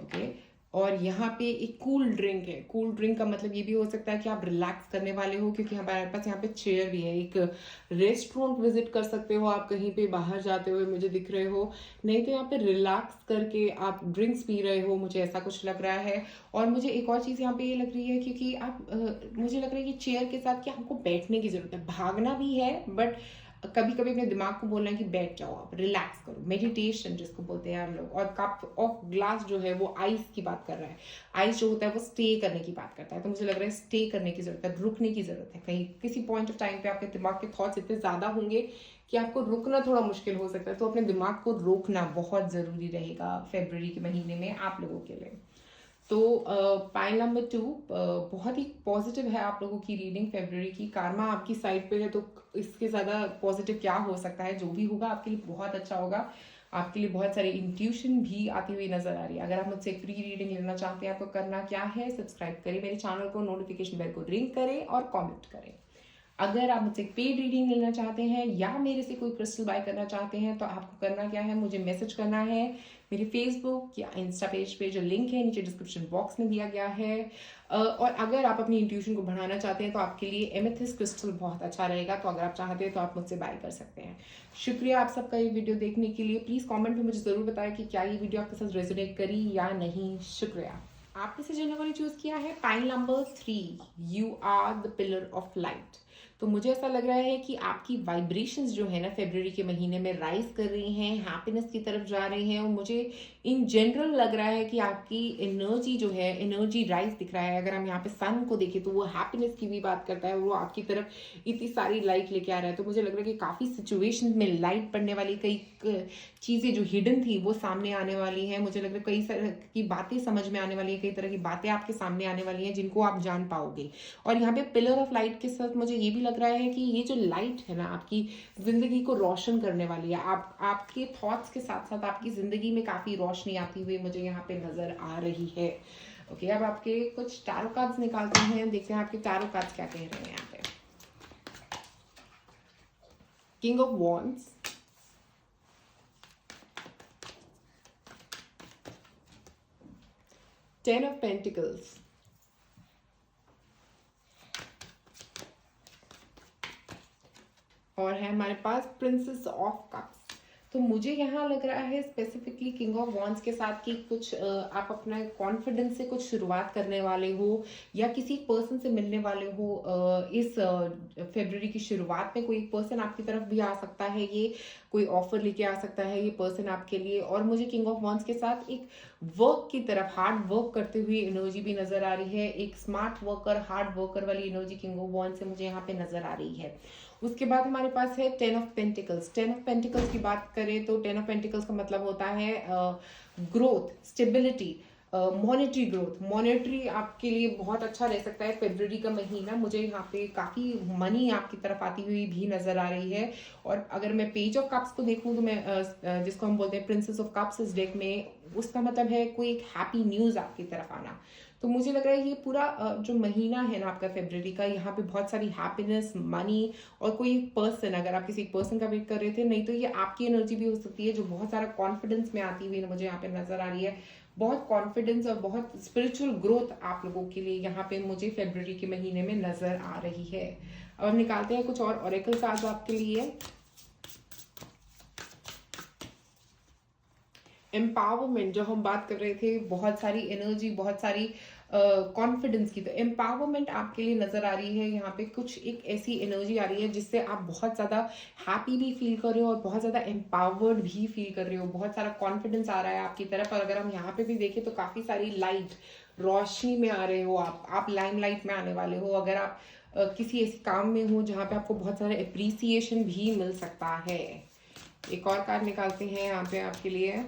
ओके, और यहाँ पे एक कूल ड्रिंक है। कूल ड्रिंक का मतलब ये भी हो सकता है कि आप रिलैक्स करने वाले हो, क्योंकि हमारे पास यहाँ पे चेयर भी है। एक रेस्टोरेंट विजिट कर सकते हो आप, कहीं पे बाहर जाते हुए मुझे दिख रहे हो, नहीं तो यहाँ पे रिलैक्स करके आप ड्रिंक्स पी रहे हो, मुझे ऐसा कुछ लग रहा है। और मुझे एक और चीज़ यहाँ पे ये लग रही है, क्योंकि आप मुझे लग रहा है कि चेयर के साथ कि आपको बैठने की जरूरत है, भागना भी है, बट कभी कभी अपने दिमाग को बोलना है कि बैठ जाओ, आप रिलैक्स करो, मेडिटेशन जिसको बोलते हैं हम लोग। और कप ऑफ ग्लास जो है वो आइस की बात कर रहा है। आइस जो होता है वो स्टे करने की बात करता है, तो मुझे लग रहा है स्टे करने की जरूरत है, रुकने की जरूरत है। कहीं किसी पॉइंट ऑफ टाइम पे आपके दिमाग के थॉट्स इतने ज्यादा होंगे कि आपको रुकना थोड़ा मुश्किल हो सकता है, तो अपने दिमाग को रोकना बहुत जरूरी रहेगा फरवरी के महीने में आप लोगों के लिए। तो पाइल नंबर 2 बहुत ही पॉजिटिव है आप लोगों की रीडिंग फरवरी की। कार्मा आपकी साइड पे है, तो इसके ज़्यादा पॉजिटिव क्या हो सकता है। जो भी होगा आपके लिए बहुत अच्छा होगा। आपके लिए बहुत सारे इंट्यूशन भी आती हुई नजर आ रही है। अगर आप मुझसे फ्री रीडिंग लेना चाहते हैं, आपको करना क्या है, सब्सक्राइब करें मेरे चैनल को, नोटिफिकेशन बेल को रिंग करें और कॉमेंट करें। अगर आप मुझसे पेड रीडिंग लेना चाहते हैं या मेरे से कोई क्रिस्टल बाय करना चाहते हैं, तो आपको करना क्या है, मुझे मैसेज करना है मेरे फेसबुक या इंस्टा पेज पे, जो लिंक है नीचे डिस्क्रिप्शन बॉक्स में दिया गया है। और अगर आप अपनी इंट्यूशन को बढ़ाना चाहते हैं, तो आपके लिए एमेथिस्ट क्रिस्टल बहुत अच्छा रहेगा। तो अगर आप चाहते हैं तो आप मुझसे बाय कर सकते हैं। शुक्रिया आप सबका ये वीडियो देखने के लिए। प्लीज़ कॉमेंट में मुझे ज़रूर बताएं कि क्या ये वीडियो आपके साथ रेजोनेट करी या नहीं। शुक्रिया। आपने से जिन लोगों ने चूज किया है pile number 3, you are the pillar of light. तो मुझे ऐसा लग रहा है कि आपकी वाइब्रेशंस जो है ना फरवरी के महीने में राइज कर रही हैं, हैप्पीनेस की तरफ जा रही हैं। और मुझे इन जनरल लग रहा है कि आपकी एनर्जी जो है, एनर्जी राइज दिख रहा है। अगर हम यहाँ पे सन को देखें तो वो हैप्पीनेस की भी बात करता है, वो आपकी तरफ इतनी सारी लाइट लेके आ रहा है। तो मुझे लग रहा है कि काफ़ी सिचुएशन में लाइट पड़ने वाली, कई चीज़ें जो हिडन थी वो सामने आने वाली हैं। मुझे लग रहा है कई तरह की बातें समझ में आने वाली है, कई तरह की बातें आपके सामने आने वाली हैं जिनको आप जान पाओगे। और यहाँ पे पिलर ऑफ लाइट के साथ मुझे ये भी लग रहा है कि ये जो लाइट है ना आपकी जिंदगी को रोशन करने वाली है। आपके थॉट्स के साथ साथ आपकी जिंदगी में काफी रोशनी आती हुई मुझे यहाँ पे नजर आ रही है। ओके, अब आपके कुछ टैरो कार्ड्स निकालते हैं, देखते हैं आपके टैरो कार्ड्स क्या कह रहे हैं यहाँ पे। King of wands, ten of pentacles, और है हमारे पास प्रिंसेस ऑफ कप्स। तो मुझे यहाँ लग रहा है स्पेसिफिकली किंग ऑफ वॉन्ड्स के साथ कि कुछ आप अपना कॉन्फिडेंस से कुछ शुरुआत करने वाले हो या किसी पर्सन से मिलने वाले हो। इस फरवरी की शुरुआत में कोई पर्सन आपकी तरफ भी आ सकता है, ये कोई ऑफर लेके आ सकता है ये पर्सन आपके लिए। और मुझे किंग ऑफ वॉन्ड्स के साथ एक वर्क की तरफ हार्ड वर्क करते हुए एनर्जी भी नजर आ रही है। एक स्मार्ट वर्कर, हार्ड वर्कर वाली एनर्जी किंग ऑफ वॉन्ड्स से मुझे यहाँ पे नजर आ रही है। उसके बाद हमारे पास है ten of pentacles. Ten of pentacles की बात करें तो टेन ऑफ पेंटिकल्स का मतलब होता है growth, stability, monetary growth. Monetary आपके लिए बहुत अच्छा रह सकता है फरवरी का महीना। मुझे यहाँ पे काफ़ी मनी आपकी तरफ आती हुई भी नजर आ रही है। और अगर मैं पेज ऑफ कप्स को देखूँ तो मैं जिसको हम बोलते हैं प्रिंसेस ऑफ कप्स इस डेक में, उसका मतलब है कोई एक हैप्पी न्यूज़ आपकी तरफ आना। तो मुझे लग रहा है ये पूरा जो महीना है ना आपका फरवरी का, यहाँ पे बहुत सारी हैप्पीनेस, मनी और कोई पर्सन, अगर आप किसी पर्सन का वेट कर रहे थे, नहीं तो ये आपकी एनर्जी भी हो सकती है जो बहुत सारा कॉन्फिडेंस में आती हुई मुझे यहाँ पे नजर आ रही है। बहुत कॉन्फिडेंस और बहुत स्पिरिचुअल ग्रोथ आप लोगों के लिए यहाँ पे मुझे फरवरी के महीने में नजर आ रही है। अब हम निकालते हैं कुछ और ऑरेकल कार्ड्स आपके लिए। एम्पावरमेंट, जो हम बात कर रहे थे, बहुत सारी एनर्जी, बहुत सारी कॉन्फिडेंस की, तो एम्पावरमेंट आपके लिए नजर आ रही है। यहाँ पे कुछ एक ऐसी एनर्जी आ रही है जिससे आप बहुत ज़्यादा हैप्पी भी फील कर रहे हो और बहुत ज़्यादा एम्पावर्ड भी फील कर रहे हो। बहुत सारा कॉन्फिडेंस आ रहा है आपकी तरफ। और अगर हम यहाँ पे भी देखें तो काफ़ी सारी लाइट, रोशनी में आ रहे हो आप लाइम लाइट में आने वाले हो। अगर आप किसी ऐसे काम में हो जहाँ पे आपको बहुत सारा अप्रिसिएशन भी मिल सकता है। एक और कार्ड निकालते हैं यहाँ पे आपके लिए।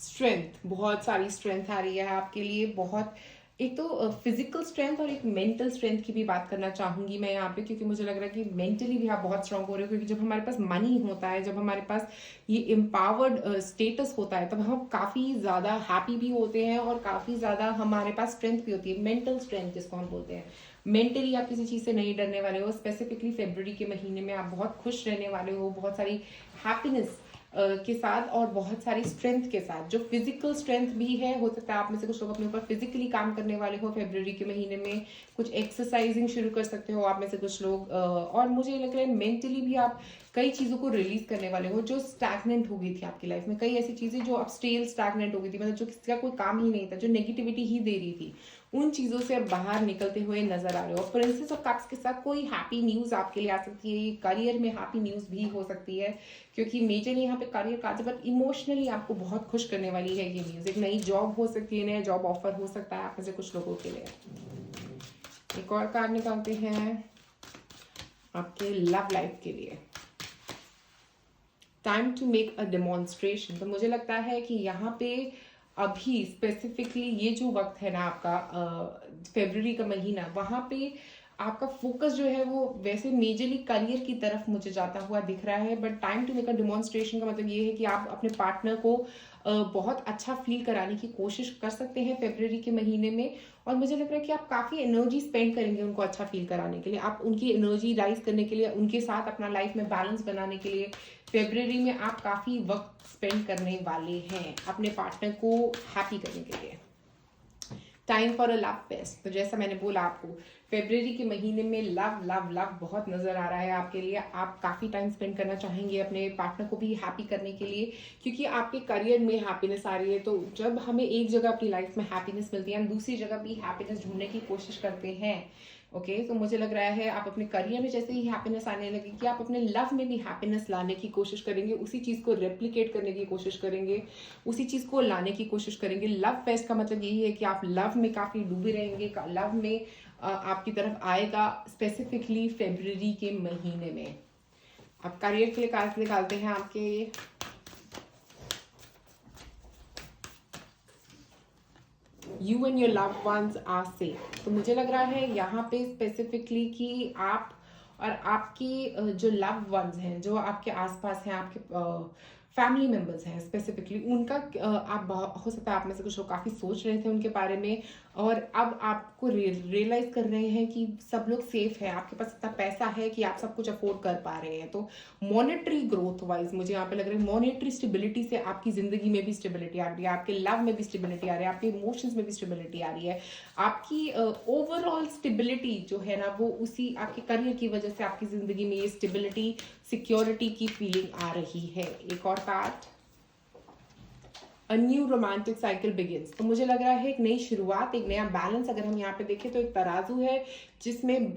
स्ट्रेंथ, बहुत सारी स्ट्रेंथ आ रही है आपके लिए। बहुत, एक तो फिजिकल स्ट्रेंथ और एक मेंटल स्ट्रेंथ की भी बात करना चाहूंगी मैं यहाँ पे, क्योंकि मुझे लग रहा है कि मेंटली भी आप बहुत स्ट्रांग हो रहे हो। क्योंकि जब हमारे पास मनी होता है, जब हमारे पास ये एम्पावर्ड स्टेटस होता है, तब हम काफ़ी ज़्यादा हैप्पी भी होते हैं और काफ़ी ज़्यादा हमारे पास स्ट्रेंथ भी होती है, मेंटल स्ट्रेंथ जिसको हम बोलते हैं। मेंटली आप किसी चीज़ से नहीं डरने वाले हो। स्पेसिफिकली फरवरी के महीने में आप बहुत खुश रहने वाले हो, बहुत सारी हैप्पीनेस के साथ और बहुत सारी स्ट्रेंथ के साथ, जो फिजिकल स्ट्रेंथ भी है। हो सकता है आप में से कुछ लोग अपने ऊपर फिजिकली काम करने वाले हो फरवरी के महीने में, कुछ एक्सरसाइजिंग शुरू कर सकते हो आप में से कुछ लोग, और मुझे लग रहा है मेंटली भी आप कई चीज़ों को रिलीज करने वाले हो जो स्टैग्नेंट हो गई थी आपकी लाइफ में। कई ऐसी चीज़ें जो अब स्टेल स्टैग्नेंट हो गई थी, मतलब जो किसी का कोई काम ही नहीं था, जो नेगेटिविटी ही दे रही थी, उन चीज़ों से अब बाहर निकलते हुए नजर आ रहे हो। प्रिंसेस ऑफ कप्स के साथ कोई हैप्पी न्यूज़ आपके लिए आ सकती है, करियर में हैप्पी न्यूज़ भी हो सकती है, क्योंकि मेजरली यहाँ पे करियर कार्ड, बट इमोशनली आपको बहुत खुश करने वाली है ये न्यूज़। एक नई जॉब हो सकती है, नया जॉब ऑफर हो सकता है आप में से कुछ लोगों के लिए। एक और कार्ड निकालते हैं आपके लव लाइफ के लिए, time to make a demonstration. तो मुझे लगता है कि यहाँ पे अभी स्पेसिफिकली ये जो वक्त है ना आपका, फरवरी का महीना, वहाँ पे आपका फोकस जो है वो वैसे मेजरली करियर की तरफ मुझे जाता हुआ दिख रहा है, but time to make a demonstration का मतलब ये है कि आप अपने पार्टनर को बहुत अच्छा फील कराने की कोशिश कर सकते हैं फरवरी के महीने में। और मुझे लग रहा है कि आप काफ़ी एनर्जी स्पेंड करेंगे उनको अच्छा फील कराने के लिए, आप उनकी एनर्जी राइज करने के लिए, उनके साथ अपना लाइफ में बैलेंस बनाने के लिए फरवरी में आप काफ़ी वक्त स्पेंड करने वाले हैं अपने पार्टनर को हैप्पी करने के लिए। Time for a love fest, तो जैसा मैंने बोला आपको, फरवरी के महीने में लव लव लव बहुत नजर आ रहा है आपके लिए। आप काफ़ी टाइम स्पेंड करना चाहेंगे अपने पार्टनर को भी हैप्पी करने के लिए, क्योंकि आपके करियर में हैप्पीनेस आ रही है। तो जब हमें एक जगह अपनी लाइफ में हैप्पीनेस मिलती है, हम दूसरी जगह भी हैप्पीनेस ढूंढने की कोशिश करते हैं। ओके, तो मुझे लग रहा है आप अपने करियर में जैसे ही हैप्पीनेस आने लगे कि आप अपने लव में भी हैप्पीनेस लाने की कोशिश करेंगे, उसी चीज़ को रेप्लिकेट करने की कोशिश करेंगे, उसी चीज़ को लाने की कोशिश करेंगे। लव फेस्ट का मतलब यही है कि आप लव में काफ़ी डूबे रहेंगे, लव में आपकी तरफ आएगा स्पेसिफिकली फरवरी के महीने में। आप करियर के लिए कार्ड निकालते हैं आपके, you and your love ones are safe. तो मुझे लग रहा है यहाँ पे स्पेसिफिकली कि आप और आपकी जो लव वंस हैं, जो आपके आसपास हैं, आपके फैमिली मेम्बर्स हैं स्पेसिफिकली, उनका आप हो सकता है आप में से कुछ लोग काफ़ी सोच रहे थे उनके बारे में, और अब आपको रियलाइज कर रहे हैं कि सब लोग सेफ है, आपके पास इतना पैसा है कि आप सब कुछ अफोर्ड कर पा रहे हैं। तो मॉनेटरी ग्रोथ वाइज मुझे यहाँ पे लग रहा है मॉनेटरी स्टेबिलिटी से आपकी जिंदगी में भी स्टेबिलिटी आ रही है, आपके लव में भी स्टेबिलिटी आ रही है, आपके इमोशंस में भी स्टेबिलिटी आ रही है। आपकी ओवरऑल स्टेबिलिटी जो है ना, वो उसी आपके करियर की वजह से आपकी जिंदगी में ये स्टेबिलिटी, सिक्योरिटी की फीलिंग आ रही है। एक और card, a new romantic cycle begins. तो मुझे लग रहा है एक नई शुरुआत, एक नया बैलेंस। अगर हम यहाँ पे देखें तो एक तराजू है जिसमें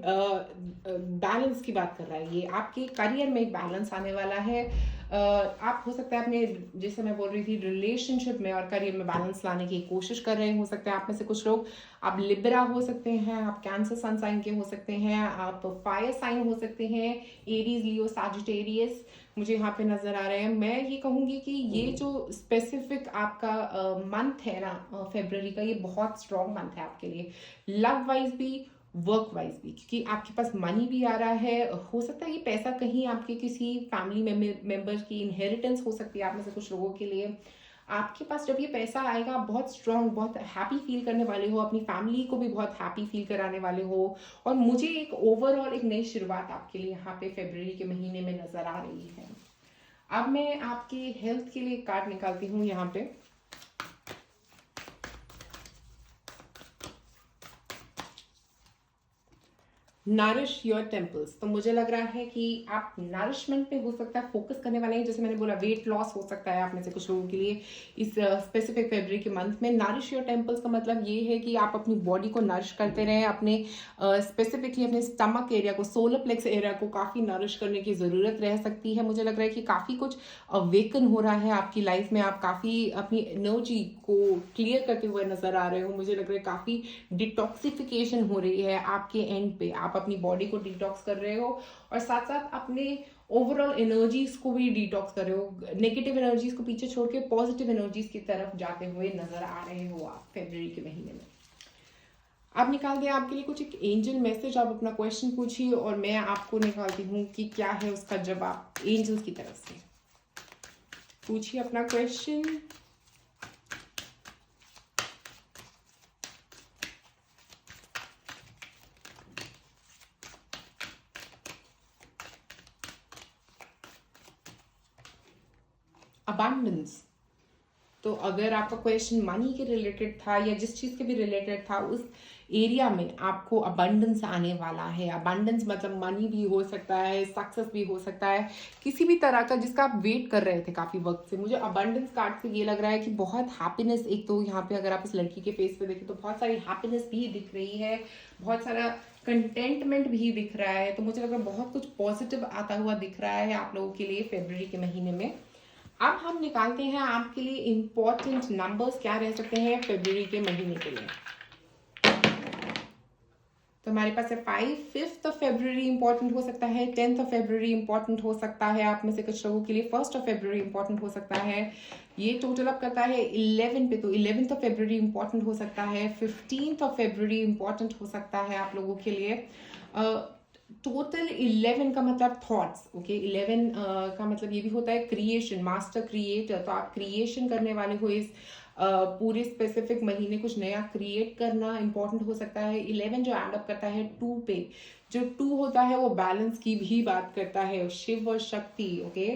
बैलेंस की बात कर रहा है। ये आपके करियर में एक बैलेंस आने वाला है। आप हो सकता है अपने, जैसे मैं बोल रही थी, रिलेशनशिप में और करियर में बैलेंस लाने की कोशिश कर रहे हो सकते हैं आप में से कुछ लोग। आप लिब्रा हो सकते हैं, आप कैंसर सन साइन के हो सकते हैं, आप फायर साइन हो सकते हैं, एरीज, लियो, सैजिटेरियस मुझे यहाँ पे नजर आ रहे हैं। मैं ये कहूंगी कि ये जो स्पेसिफिक आपका मंथ है ना फरवरी का, ये बहुत स्ट्रॉन्ग मंथ है आपके लिए, लव वाइज भी, वर्क वाइज भी, क्योंकि आपके पास मनी भी आ रहा है। हो सकता है ये पैसा कहीं आपके किसी फैमिली मेंबर की इनहेरिटेंस हो सकती है आप में से कुछ लोगों के लिए। आपके पास जब ये पैसा आएगा, आप बहुत स्ट्रांग, बहुत हैप्पी फील करने वाले हो, अपनी फैमिली को भी बहुत हैप्पी फील कराने वाले हो। और मुझे एक ओवरऑल एक नई शुरुआत आपके लिए यहाँ पे फरवरी के महीने में नजर आ रही है। अब मैं आपके हेल्थ के लिए कार्ड निकालती हूँ यहाँ पे। Nourish your temples. तो मुझे लग रहा है कि आप नरिशमेंट पे हो सकता है फोकस करने वाले हैं। जैसे मैंने बोला, वेट लॉस हो सकता है आप में से कुछ लोगों के लिए इस स्पेसिफिक फरवरी के मंथ में। नरिश योर टेम्पल्स का मतलब ये है कि आप अपनी बॉडी को नरिश करते रहें, अपने स्पेसिफिकली अपने स्टमक एरिया को, सोलर प्लेक्स एरिया को काफ़ी नरिश करने की ज़रूरत रह सकती है। मुझे लग रहा है कि काफ़ी कुछ अवेकन हो रहा है आपकी लाइफ में, आप काफ़ी अपनी एनर्जी को क्लियर करते हुए नजर आ रहे हो। मुझे लग रहा है काफ़ी डिटॉक्सिफिकेशन हो रही है आपके एंड पे, आप अपनी बॉडी को डिटॉक्स कर रहे हो और साथ साथ अपने ओवरऑल एनर्जीज को भी डिटॉक्स कर रहे हो। नेगेटिव एनर्जीज को पीछे छोड़ के पॉजिटिव एनर्जीज की तरफ जाते हुए नजर आ रहे हो आप फरवरी के महीने में। आप निकाल दिया आपके लिए कुछ एक एंजल मैसेज, आप अपना क्वेश्चन पूछिए और मैं आपको निकालती हूँ कि क्या है उसका जवाब एंजल्स की तरफ से। पूछिए अपना क्वेश्चन। अबंडेंस। तो अगर आपका क्वेश्चन मनी के रिलेटेड था या जिस चीज़ के भी रिलेटेड था, उस एरिया में आपको अबंडेंस आने वाला है। अबंडेंस मतलब मनी भी हो सकता है, सक्सेस भी हो सकता है, किसी भी तरह का जिसका आप वेट कर रहे थे काफ़ी वक्त से। मुझे अबंडेंस कार्ड से ये लग रहा है कि बहुत हैप्पीनेस, एक तो यहाँ पे अगर आप इस लड़की के फेस पे देखें तो बहुत सारी हैप्पीनेस भी दिख रही है, बहुत सारा कंटेंटमेंट भी दिख रहा है। तो मुझे लग रहा है बहुत कुछ पॉजिटिव आता हुआ दिख रहा है आप लोगों के लिए फरवरी के महीने में। अब हम निकालते हैं आपके लिए इंपॉर्टेंट नंबर्स क्या रह सकते हैं फरवरी के महीने के लिए। तो हमारे पास है 5, 5th ऑफ फरवरी इंपॉर्टेंट हो सकता है, 10th ऑफ फरवरी इंपॉर्टेंट हो सकता है आप में से कुछ लोगों के लिए, 1st ऑफ फरवरी इंपॉर्टेंट हो सकता है। ये टोटल अप करता है 11 पे, तो 11th ऑफ फरवरी इंपॉर्टेंट हो सकता है, 15th ऑफ फरवरी इंपॉर्टेंट हो सकता है आप लोगों के लिए। टोटल 11 का मतलब थॉट्स, ओके। 11 का मतलब ये भी होता है क्रिएशन, मास्टर क्रिएटर। तो आप क्रिएशन करने वाले हो इस पूरे स्पेसिफिक महीने, कुछ नया क्रिएट करना इंपॉर्टेंट हो सकता है। 11 जो एंड अप करता है 2 पे, जो 2 होता है वो बैलेंस की भी बात करता है, शिव और शक्ति, ओके।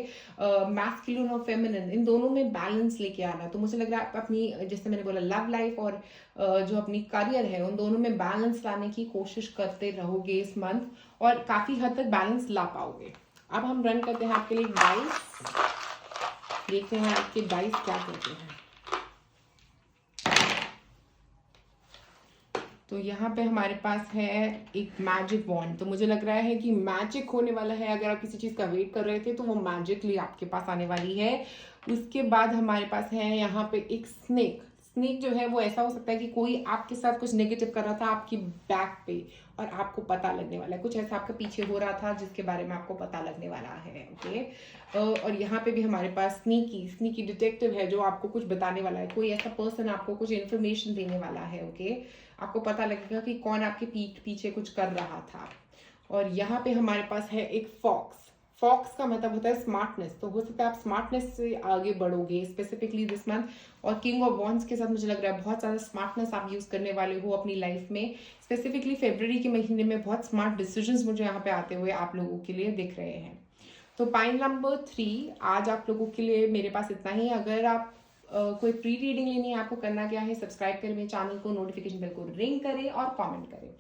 मैस्कुलिन और फेमिनिन, इन दोनों में बैलेंस लेके आना। तो मुझे लग रहा है आप अपनी, जैसे मैंने बोला, लव लाइफ और जो अपनी करियर है, उन दोनों में बैलेंस लाने की कोशिश करते रहोगे इस मंथ और काफी हद तक बैलेंस ला पाओगे। अब हम रन करते हैं आपके लिए डाइस, देखते हैं आपके डाइस क्या कहते हैं। तो यहाँ पे हमारे पास है एक मैजिक वॉन्ड। तो मुझे लग रहा है कि मैजिक होने वाला है। अगर आप किसी चीज़ का वेट कर रहे थे तो वो मैजिकली आपके पास आने वाली है। उसके बाद हमारे पास है यहाँ पे एक स्नेक। स्नेक जो है वो ऐसा हो सकता है कि कोई आपके साथ कुछ नेगेटिव कर रहा था आपकी बैक पे और आपको पता लगने वाला है, कुछ ऐसा आपके पीछे हो रहा था जिसके बारे में आपको पता लगने वाला है, ओके। और यहाँ पे भी हमारे पास स्नीकी डिटेक्टिव है जो आपको कुछ बताने वाला है, कोई ऐसा पर्सन आपको कुछ इन्फॉर्मेशन देने वाला है, ओके। आपको पता लगेगा कि कौन आपके पीठ पीछे कुछ कर रहा था। और यहाँ पे हमारे पास है एक फॉक्स। फॉक्स का मतलब होता है स्मार्टनेस। तो हो सकता है आप स्मार्टनेस से आगे बढ़ोगे स्पेसिफिकली दिस मंथ। और किंग ऑफ वॉन्ड्स के साथ मुझे लग रहा है बहुत ज़्यादा स्मार्टनेस आप यूज़ करने वाले हो अपनी लाइफ में। स्पेसिफिकली फरवरी के महीने में बहुत स्मार्ट डिसीजंस मुझे यहाँ पे आते हुए आप लोगों के लिए दिख रहे हैं। तो पॉइंट नंबर 3 आज आप लोगों के लिए मेरे पास इतना ही। अगर आप कोई प्री रीडिंग लेनी है, आपको करना क्या है, सब्सक्राइब करें मेरे चैनल को, नोटिफिकेशन बेल को रिंग करें और कमेंट करें।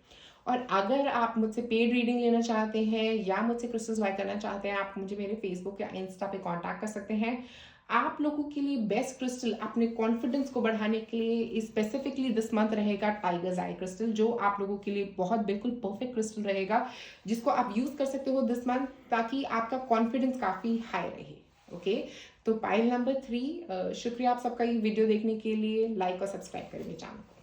और अगर आप मुझसे पेड रीडिंग लेना चाहते हैं या मुझसे क्रिस्टल्स बाय करना चाहते हैं, आप मुझे मेरे फेसबुक या इंस्टा पे कांटेक्ट कर सकते हैं। आप लोगों के लिए बेस्ट क्रिस्टल अपने कॉन्फिडेंस को बढ़ाने के लिए स्पेसिफिकली दिस मंथ रहेगा टाइगर्स आई क्रिस्टल, जो आप लोगों के लिए बहुत बिल्कुल परफेक्ट क्रिस्टल रहेगा, जिसको आप यूज कर सकते हो दिस मंथ ताकि आपका कॉन्फिडेंस काफी हाई रहे, ओके। तो पाइल नंबर 3, शुक्रिया आप सबका ये वीडियो देखने के लिए। लाइक और सब्सक्राइब करें मेरे चैनल को।